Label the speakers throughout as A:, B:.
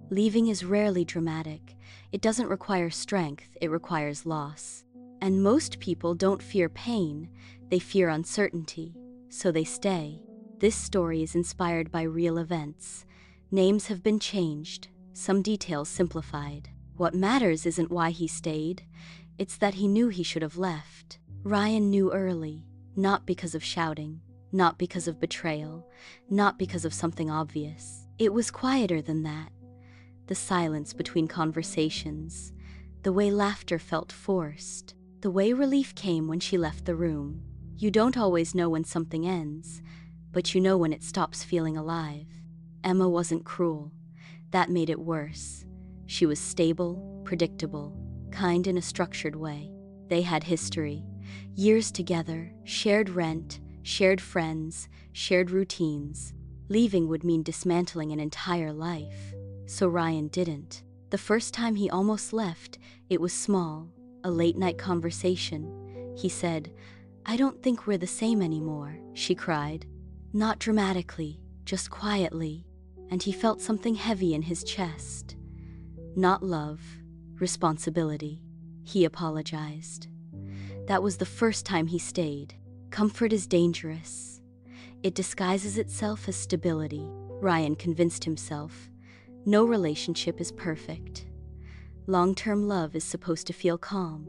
A: Leaving is rarely dramatic. It doesn't require strength, it requires loss. And most people don't fear pain, they fear uncertainty, so they stay. This story is inspired by real events. Names have been changed, some details simplified. What matters isn't why he stayed, it's that he knew he should have left. Ryan knew early, not because of shouting, not because of betrayal, not because of something obvious. It was quieter than that. The silence between conversations, the way laughter felt forced, the way relief came when she left the room. You don't always know when something ends, but you know when it stops feeling alive. Emma wasn't cruel. That made it worse. She was stable, predictable, kind in a structured way. They had history, years together, shared rent, shared friends, shared routines. Leaving would mean dismantling an entire life. So Ryan didn't. The first time he almost left, it was small, a late-night conversation. He said, "I don't think we're the same anymore," she cried. Not dramatically, just quietly, and he felt something heavy in his chest. Not love, responsibility. He apologized. That was the first time he stayed. Comfort is dangerous. It disguises itself as stability. Ryan convinced himself. No relationship is perfect. Long-term love is supposed to feel calm.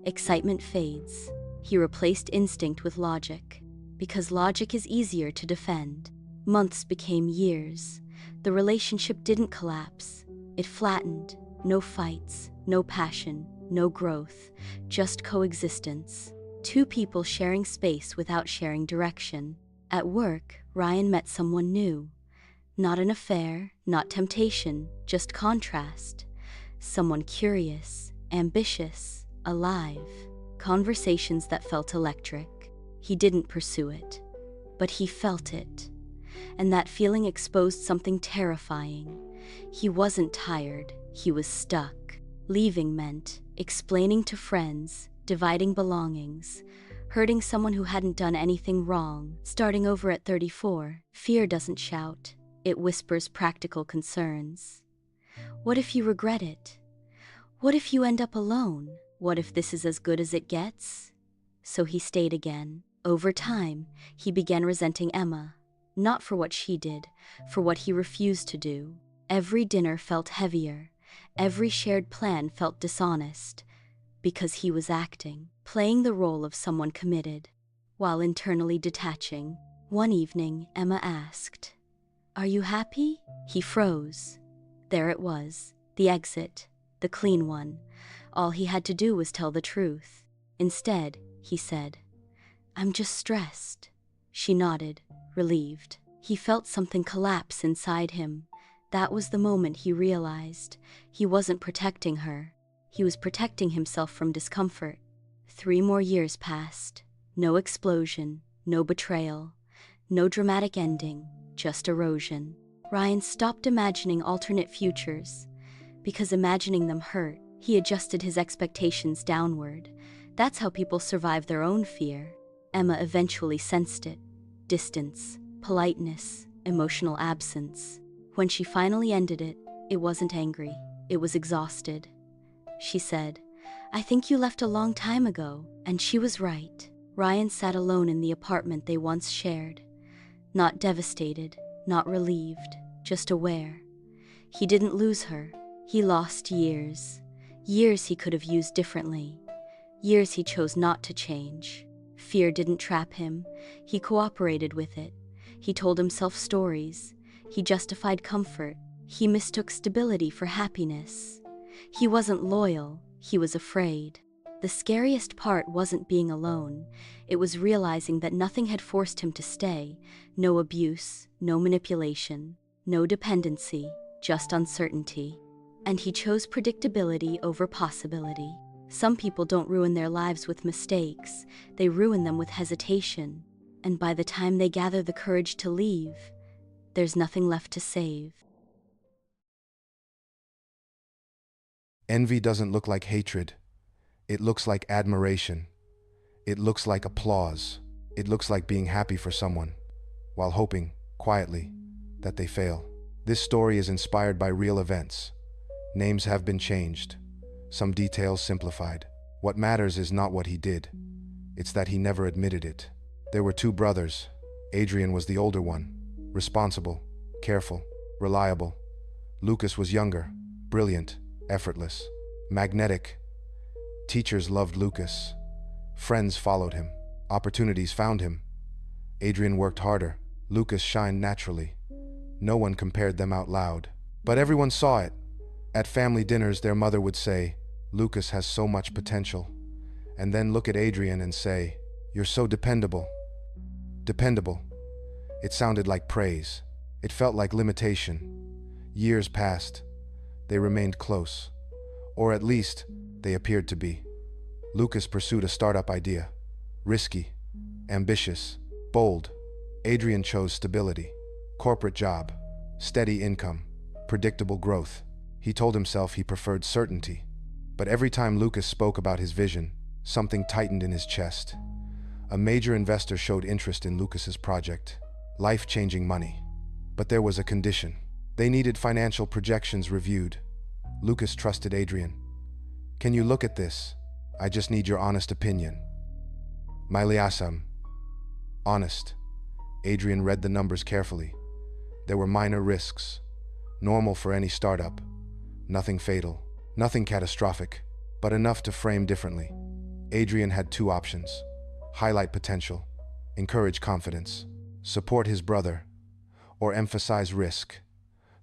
A: Excitement fades. He replaced instinct with logic, because logic is easier to defend. Months became years. The relationship didn't collapse. It flattened. No fights, no passion, no growth, just coexistence. Two people sharing space without sharing direction. At work, Ryan met someone new. Not an affair, not temptation, just contrast. Someone curious, ambitious, alive. Conversations that felt electric. He didn't pursue it, but he felt it. And that feeling exposed something terrifying. He wasn't tired, he was stuck. Leaving meant explaining to friends, dividing belongings, hurting someone who hadn't done anything wrong, starting over at 34. Fear doesn't shout. It whispers practical concerns. What if you regret it? What if you end up alone? What if this is as good as it gets? So he stayed again. Over time, he began resenting Emma. Not for what she did, for what he refused to do. Every dinner felt heavier. Every shared plan felt dishonest. Because he was acting, playing the role of someone committed, while internally detaching. One evening, Emma asked, "Are you happy?" He froze. There it was, the exit, the clean one. All he had to do was tell the truth. Instead, he said, "I'm just stressed." She nodded, relieved. He felt something collapse inside him. That was the moment he realized he wasn't protecting her. He was protecting himself from discomfort. 3 more years passed. No explosion, no betrayal, no dramatic ending. Just erosion. Ryan stopped imagining alternate futures. Because imagining them hurt, he adjusted his expectations downward. That's how people survive their own fear. Emma eventually sensed it. Distance, politeness, emotional absence. When she finally ended it, it wasn't angry. It was exhausted. She said, "I think you left a long time ago," and she was right. Ryan sat alone in the apartment they once shared. Not devastated, not relieved, just aware. He didn't lose her. He lost years. Years he could have used differently. Years he chose not to change. Fear didn't trap him. He cooperated with it. He told himself stories. He justified comfort. He mistook stability for happiness. He wasn't loyal. He was afraid. The scariest part wasn't being alone. It was realizing that nothing had forced him to stay. No abuse, no manipulation, no dependency, just uncertainty. And he chose predictability over possibility. Some people don't ruin their lives with mistakes. They ruin them with hesitation. And by the time they gather the courage to leave, there's nothing left to save.
B: Envy doesn't look like hatred. It looks like admiration. It looks like applause. It looks like being happy for someone, while hoping, quietly, that they fail. This story is inspired by real events. Names have been changed, some details simplified. What matters is not what he did, it's that he never admitted it. There were two brothers. Adrian was the older one, responsible, careful, reliable. Lucas was younger, brilliant, effortless, magnetic. Teachers loved Lucas. Friends followed him. Opportunities found him. Adrian worked harder. Lucas shined naturally. No one compared them out loud. But everyone saw it. At family dinners, their mother would say, "Lucas has so much potential." And then look at Adrian and say, "You're so dependable." Dependable. It sounded like praise. It felt like limitation. Years passed. They remained close. Or at least, they appeared to be. Lucas pursued a startup idea. Risky, ambitious, bold. Adrian chose stability. Corporate job, steady income, predictable growth. He told himself he preferred certainty. But every time Lucas spoke about his vision, something tightened in his chest. A major investor showed interest in Lucas's project. Life-changing money. But there was a condition. They needed financial projections reviewed. Lucas trusted Adrian. "Can you look at this? I just need your honest opinion." Miliasam. Honest. Adrian read the numbers carefully. There were minor risks, normal for any startup. Nothing fatal, nothing catastrophic, but enough to frame differently. Adrian had two options: highlight potential, encourage confidence, support his brother, or emphasize risk,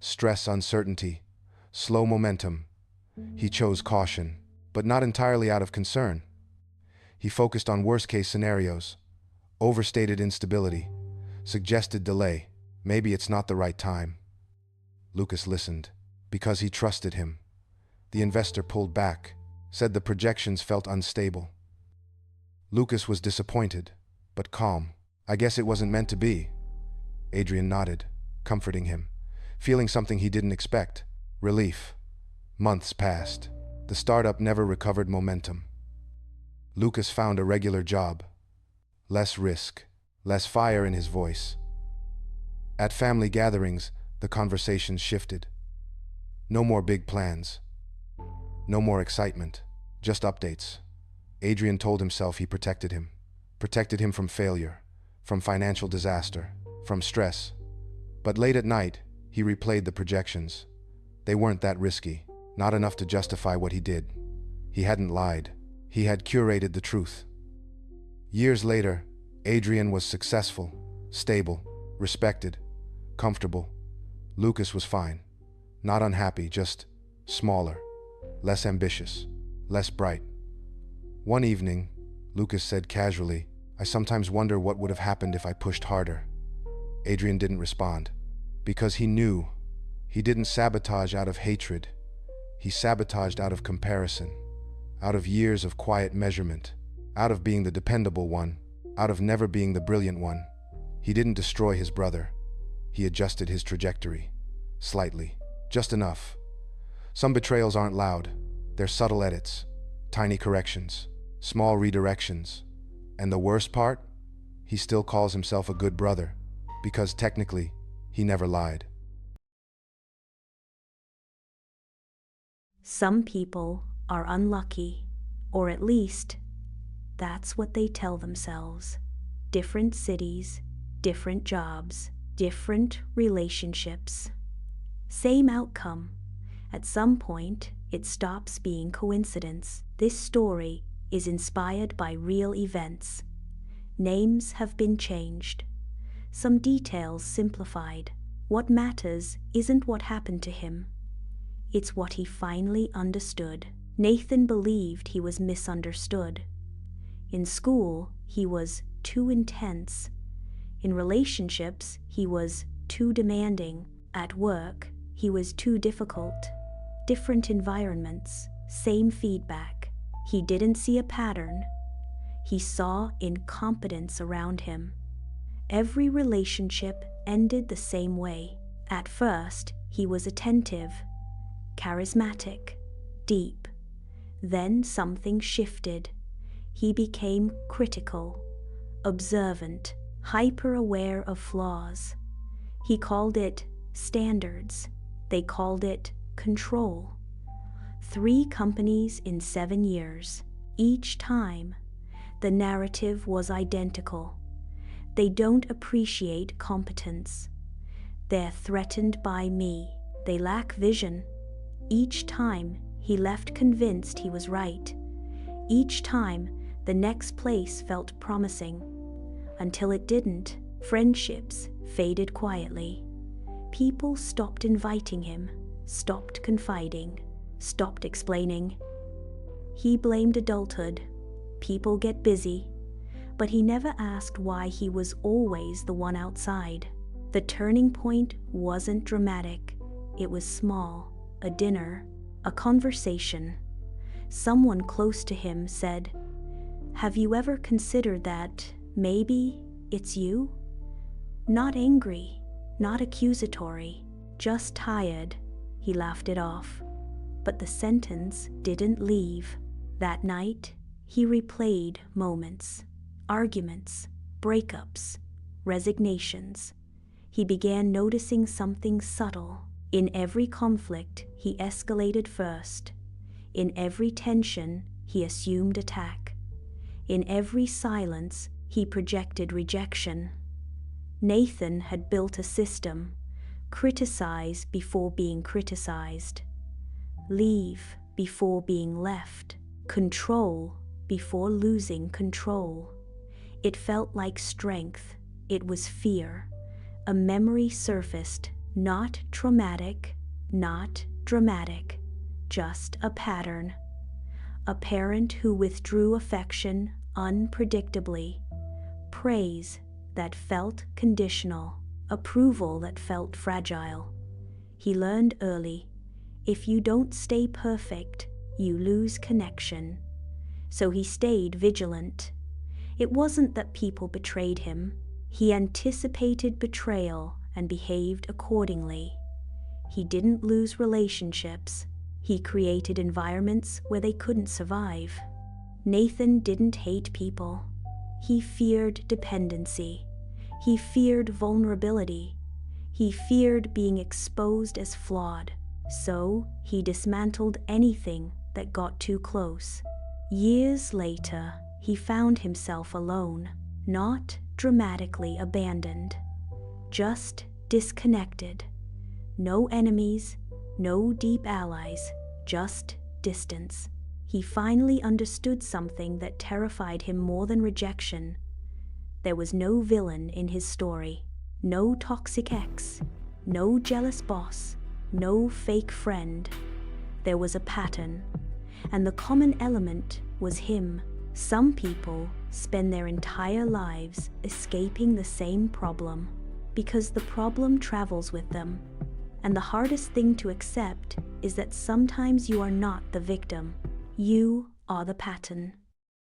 B: stress uncertainty, slow momentum. He chose caution, but not entirely out of concern. He focused on worst-case scenarios, overstated instability, suggested delay. Maybe it's not the right time. Lucas listened, because he trusted him. The investor pulled back, said the projections felt unstable. Lucas was disappointed, but calm. "I guess it wasn't meant to be." Adrian nodded, comforting him, feeling something he didn't expect: relief. Months passed. The startup never recovered momentum. Lucas found a regular job. Less risk, less fire in his voice. At family gatherings, the conversations shifted. No more big plans. No more excitement. Just updates. Adrian told himself he protected him. Protected him from failure, from financial disaster, from stress. But late at night, he replayed the projections. They weren't that risky, not enough to justify what he did. He hadn't lied. He had curated the truth. Years later, Adrian was successful, stable, respected, comfortable. Lucas was fine. Not unhappy, just smaller, less ambitious, less bright. One evening, Lucas said casually, "I sometimes wonder what would have happened if I pushed harder." Adrian didn't respond, because he knew. He didn't sabotage out of hatred. He sabotaged out of comparison, out of years of quiet measurement, out of being the dependable one, out of never being the brilliant one. He didn't destroy his brother. He adjusted his trajectory, slightly, just enough. Some betrayals aren't loud. They're subtle edits, tiny corrections, small redirections. And the worst part? He still calls himself a good brother, because technically, he never lied.
C: Some people are unlucky, or at least, that's what they tell themselves. Different cities, different jobs, different relationships. Same outcome. At some point, it stops being coincidence. This story is inspired by real events. Names have been changed. Some details simplified. What matters isn't what happened to him. It's what he finally understood. Nathan believed he was misunderstood. In school, he was too intense. In relationships, he was too demanding. At work, he was too difficult. Different environments, same feedback. He didn't see a pattern. He saw incompetence around him. Every relationship ended the same way. At first, he was attentive, charismatic, deep. Then something shifted. He became critical, observant, hyper-aware of flaws. He called it standards. They called it control. 3 companies in 7 years. Each time, the narrative was identical. They don't appreciate competence. They're threatened by me. They lack vision. Each time, he left convinced he was right. Each time, the next place felt promising. Until it didn't, friendships faded quietly. People stopped inviting him, stopped confiding, stopped explaining. He blamed adulthood. People get busy. But he never asked why he was always the one outside. The turning point wasn't dramatic. It was small. A dinner, a conversation. Someone close to him said, "Have you ever considered that maybe it's you?" Not angry, not accusatory, just tired. He laughed it off. But the sentence didn't leave. That night, he replayed moments, arguments, breakups, resignations. He began noticing something subtle. In every conflict, he escalated first. In every tension, he assumed attack. In every silence, he projected rejection. Nathan had built a system: criticize before being criticized, leave before being left, control before losing control. It felt like strength. It was fear. A memory surfaced, not traumatic, not dramatic, just a pattern. A parent who withdrew affection unpredictably, praise that felt conditional, approval that felt fragile. He learned early, if you don't stay perfect, you lose connection. So he stayed vigilant. It wasn't that people betrayed him. He anticipated betrayal and behaved accordingly. He didn't lose relationships. He created environments where they couldn't survive. Nathan didn't hate people. He feared dependency. He feared vulnerability. He feared being exposed as flawed. So he dismantled anything that got too close. Years later, he found himself alone, not dramatically abandoned, just disconnected. No enemies, no deep allies, just distance. He finally understood something that terrified him more than rejection. There was no villain in his story, no toxic ex, no jealous boss, no fake friend. There was a pattern, and the common element was him. Some people spend their entire lives escaping the same problem because the problem travels with them. And the hardest thing to accept is that sometimes you are not the victim. You are the pattern.